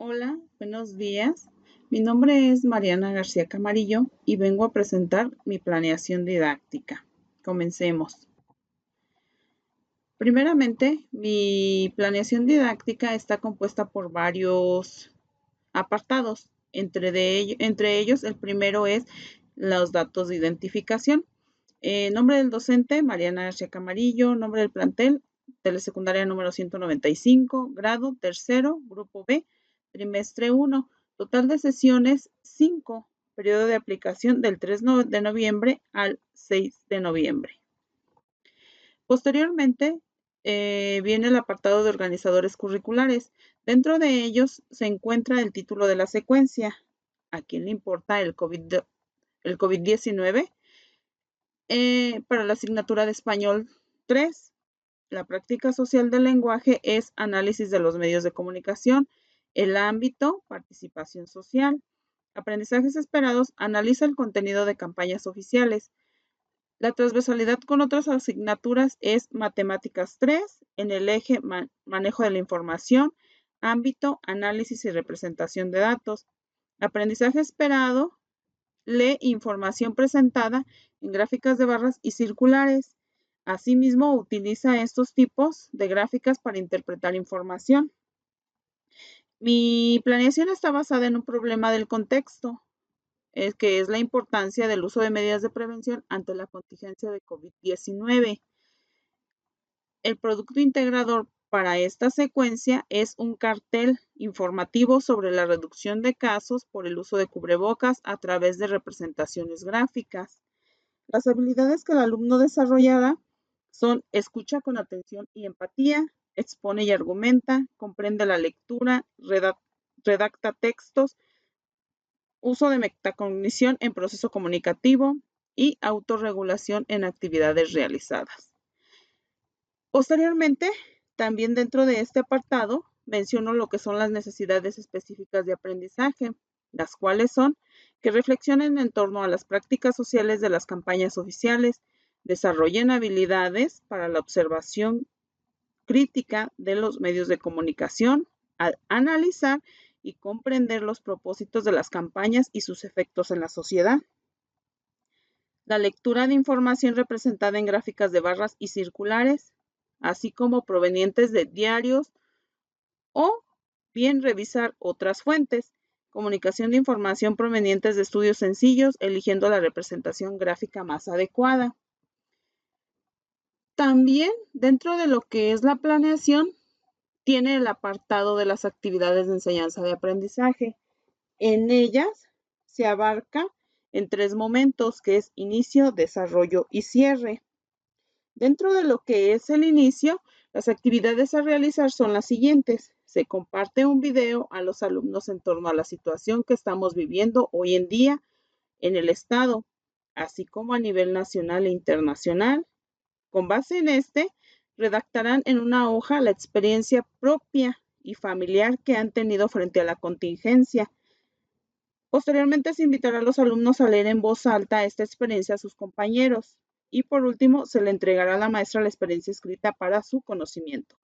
Hola, buenos días. Mi nombre es Mariana García Camarillo y vengo a presentar mi planeación didáctica. Comencemos. Primeramente, mi planeación didáctica está compuesta por varios apartados. Entre ellos, el primero es los datos de identificación. Nombre del docente, Mariana García Camarillo. Nombre del plantel, telesecundaria número 195, grado tercero, grupo B, trimestre 1. Total de sesiones 5. Periodo de aplicación del 3 de noviembre al 6 de noviembre. Posteriormente, viene el apartado de organizadores curriculares. Dentro de ellos se encuentra el título de la secuencia. ¿A quién le importa el COVID-19? Para la asignatura de español 3, la práctica social del lenguaje es análisis de los medios de comunicación. El ámbito, participación social. Aprendizajes esperados, analiza el contenido de campañas oficiales. La transversalidad con otras asignaturas es matemáticas 3, en el eje manejo de la información, ámbito, análisis y representación de datos. Aprendizaje esperado, lee información presentada en gráficas de barras y circulares. Asimismo, utiliza estos tipos de gráficas para interpretar información. Mi planeación está basada en un problema del contexto, que es la importancia del uso de medidas de prevención ante la contingencia de COVID-19. El producto integrador para esta secuencia es un cartel informativo sobre la reducción de casos por el uso de cubrebocas a través de representaciones gráficas. Las habilidades que el alumno desarrollará son escucha con atención y empatía, expone y argumenta, comprende la lectura, redacta textos, uso de metacognición en proceso comunicativo y autorregulación en actividades realizadas. Posteriormente, también dentro de este apartado, menciono lo que son las necesidades específicas de aprendizaje, las cuales son que reflexionen en torno a las prácticas sociales de las campañas oficiales, desarrollen habilidades para la observación crítica de los medios de comunicación, al analizar y comprender los propósitos de las campañas y sus efectos en la sociedad. La lectura de información representada en gráficas de barras y circulares, así como provenientes de diarios o bien revisar otras fuentes. Comunicación de información provenientes de estudios sencillos, eligiendo la representación gráfica más adecuada. También dentro de lo que es la planeación, tiene el apartado de las actividades de enseñanza de aprendizaje. En ellas se abarca en 3 momentos, que es inicio, desarrollo y cierre. Dentro de lo que es el inicio, las actividades a realizar son las siguientes. Se comparte un video a los alumnos en torno a la situación que estamos viviendo hoy en día en el estado, así como a nivel nacional e internacional. Con base en este, redactarán en una hoja la experiencia propia y familiar que han tenido frente a la contingencia. Posteriormente se invitará a los alumnos a leer en voz alta esta experiencia a sus compañeros. Y por último, se le entregará a la maestra la experiencia escrita para su conocimiento.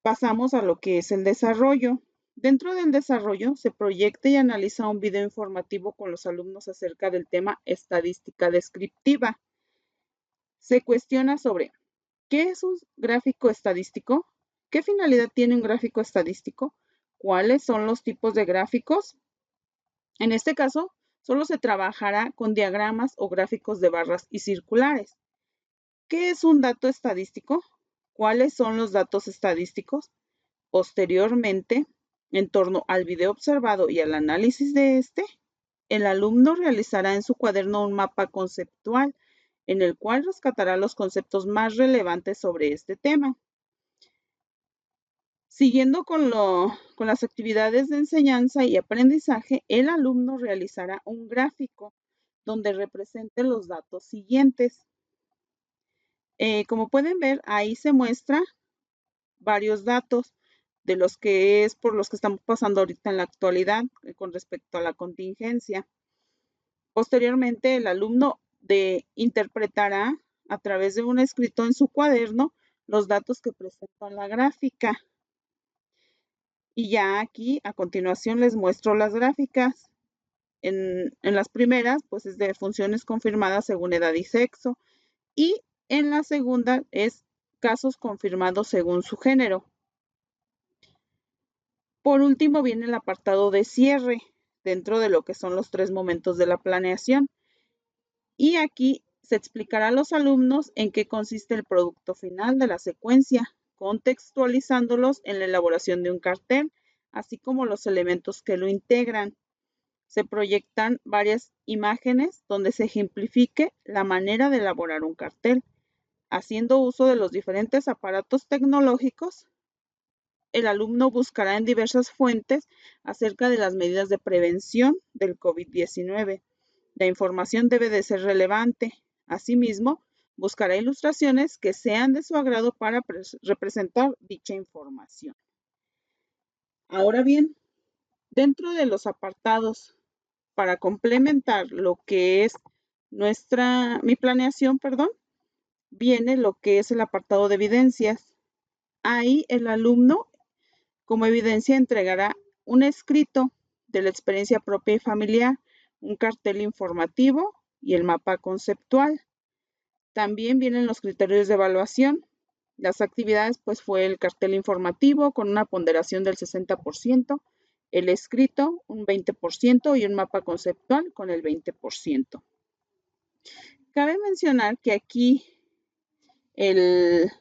Pasamos a lo que es el desarrollo. Dentro del desarrollo, se proyecta y analiza un video informativo con los alumnos acerca del tema estadística descriptiva. Se cuestiona sobre ¿qué es un gráfico estadístico? ¿Qué finalidad tiene un gráfico estadístico? ¿Cuáles son los tipos de gráficos? En este caso, solo se trabajará con diagramas o gráficos de barras y circulares. ¿Qué es un dato estadístico? ¿Cuáles son los datos estadísticos? Posteriormente, en torno al video observado y al análisis de este, el alumno realizará en su cuaderno un mapa conceptual en el cual rescatará los conceptos más relevantes sobre este tema. Siguiendo con las actividades de enseñanza y aprendizaje, el alumno realizará un gráfico donde represente los datos siguientes. Como pueden ver, ahí se muestra varios datos de los que es por los que estamos pasando ahorita en la actualidad con respecto a la contingencia. Posteriormente, el alumno interpretará a través de un escrito en su cuaderno los datos que presenta la gráfica. Y ya aquí a continuación les muestro las gráficas. En las primeras, pues es de funciones confirmadas según edad y sexo. Y en la segunda es casos confirmados según su género. Por último viene el apartado de cierre, dentro de lo que son los 3 momentos de la planeación. Y aquí se explicará a los alumnos en qué consiste el producto final de la secuencia, contextualizándolos en la elaboración de un cartel, así como los elementos que lo integran. Se proyectan varias imágenes donde se ejemplifique la manera de elaborar un cartel, haciendo uso de los diferentes aparatos tecnológicos. El alumno buscará en diversas fuentes acerca de las medidas de prevención del COVID-19. La información debe de ser relevante. Asimismo, buscará ilustraciones que sean de su agrado para representar dicha información. Ahora bien, dentro de los apartados para complementar lo que es mi planeación, viene lo que es el apartado de evidencias. Ahí el alumno, como evidencia, entregará un escrito de la experiencia propia y familiar, un cartel informativo y el mapa conceptual. También vienen los criterios de evaluación. Las actividades, pues fue el cartel informativo con una ponderación del 60%, el escrito un 20% y un mapa conceptual con el 20%. Cabe mencionar que aquí el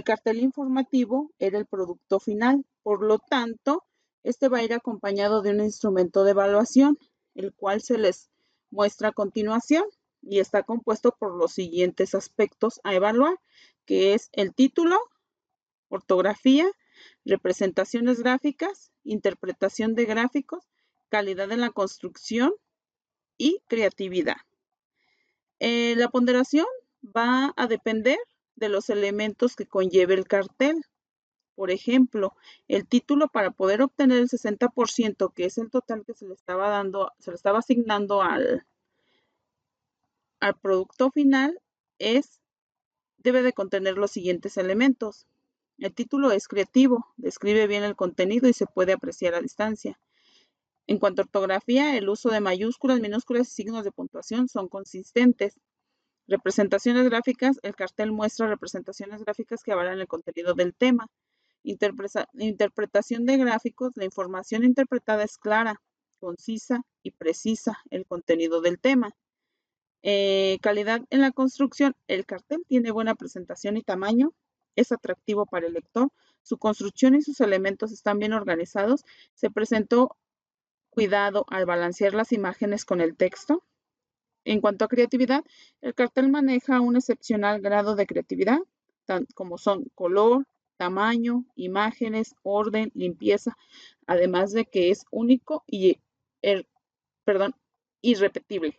cartel informativo era el producto final, por lo tanto, este va a ir acompañado de un instrumento de evaluación, el cual se les muestra a continuación y está compuesto por los siguientes aspectos a evaluar, que es el título, ortografía, representaciones gráficas, interpretación de gráficos, calidad en la construcción y creatividad. La ponderación va a depender de los elementos que conlleve el cartel. Por ejemplo, el título, para poder obtener el 60%, que es el total que se le estaba asignando al producto final, debe de contener los siguientes elementos. El título es creativo, describe bien el contenido y se puede apreciar a distancia. En cuanto a ortografía, el uso de mayúsculas, minúsculas y signos de puntuación son consistentes. Representaciones gráficas, el cartel muestra representaciones gráficas que avalan el contenido del tema. Interpretación de gráficos, la información interpretada es clara, concisa y precisa el contenido del tema. Calidad en la construcción, el cartel tiene buena presentación y tamaño, es atractivo para el lector, su construcción y sus elementos están bien organizados, se presentó cuidado al balancear las imágenes con el texto. En cuanto a creatividad, el cartel maneja un excepcional grado de creatividad, como son color, tamaño, imágenes, orden, limpieza, además de que es único y irrepetible.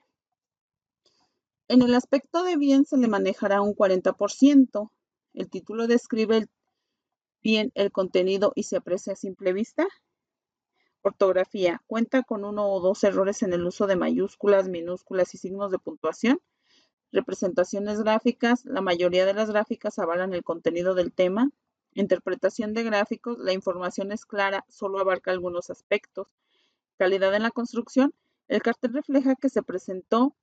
En el aspecto de bien se le manejará un 40%. El título describe bien el contenido y se aprecia a simple vista. Ortografía. Cuenta con 1 o 2 errores en el uso de mayúsculas, minúsculas y signos de puntuación. Representaciones gráficas. La mayoría de las gráficas avalan el contenido del tema. Interpretación de gráficos. La información es clara, solo abarca algunos aspectos. Calidad en la construcción. El cartel refleja que se presentó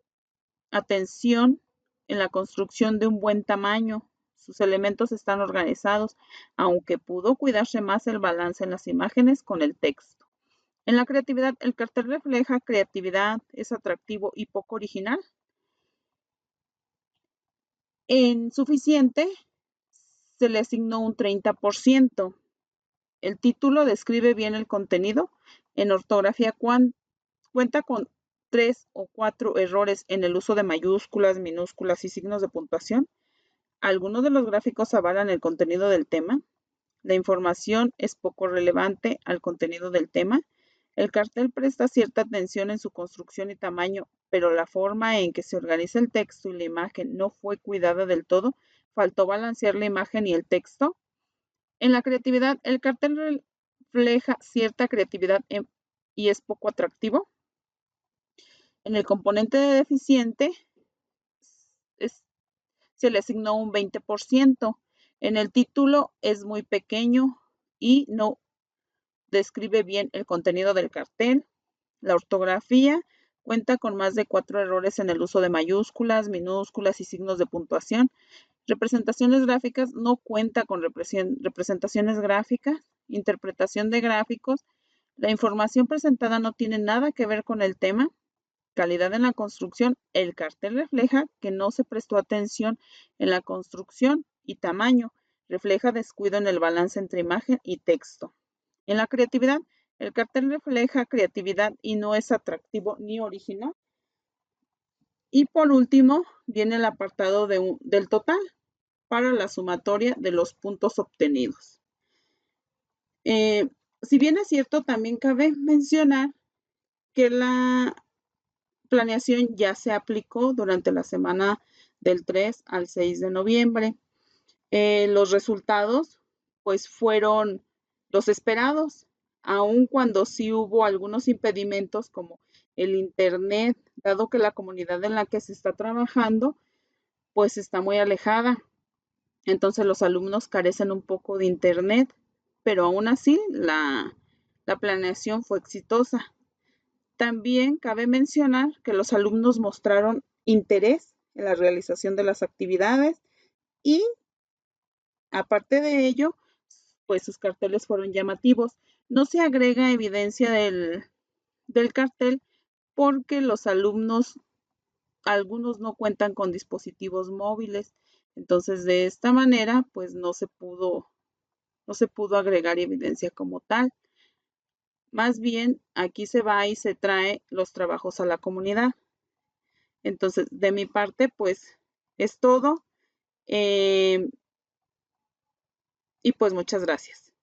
atención en la construcción de un buen tamaño. Sus elementos están organizados, aunque pudo cuidarse más el balance en las imágenes con el texto. En la creatividad, el cartel refleja creatividad, es atractivo y poco original. En suficiente, se le asignó un 30%. El título describe bien el contenido. En ortografía, cuenta con 3 o 4 errores en el uso de mayúsculas, minúsculas y signos de puntuación. Algunos de los gráficos avalan el contenido del tema. La información es poco relevante al contenido del tema. El cartel presta cierta atención en su construcción y tamaño, pero la forma en que se organiza el texto y la imagen no fue cuidada del todo. Faltó balancear la imagen y el texto. En la creatividad, el cartel refleja cierta creatividad y es poco atractivo. En el componente de deficiente se le asignó un 20%. En el título es muy pequeño y no describe bien el contenido del cartel. La ortografía cuenta con más de 4 errores en el uso de mayúsculas, minúsculas y signos de puntuación. Representaciones gráficas no cuenta con representaciones gráficas, interpretación de gráficos. La información presentada no tiene nada que ver con el tema. Calidad en la construcción. El cartel refleja que no se prestó atención en la construcción y tamaño. Refleja descuido en el balance entre imagen y texto. En la creatividad, el cartel refleja creatividad y no es atractivo ni original. Y por último, viene el apartado del total para la sumatoria de los puntos obtenidos. Si bien es cierto, también cabe mencionar que la planeación ya se aplicó durante la semana del 3 al 6 de noviembre. Los resultados pues fueron los esperados, aun cuando sí hubo algunos impedimentos como el internet, dado que la comunidad en la que se está trabajando pues está muy alejada. Entonces los alumnos carecen un poco de internet, pero aún así la planeación fue exitosa. También cabe mencionar que los alumnos mostraron interés en la realización de las actividades y aparte de ello, pues sus carteles fueron llamativos. No se agrega evidencia del cartel porque los alumnos, algunos no cuentan con dispositivos móviles. Entonces, de esta manera, pues no se pudo agregar evidencia como tal. Más bien, aquí se va y se trae los trabajos a la comunidad. Entonces, de mi parte, pues es todo. Y pues muchas gracias.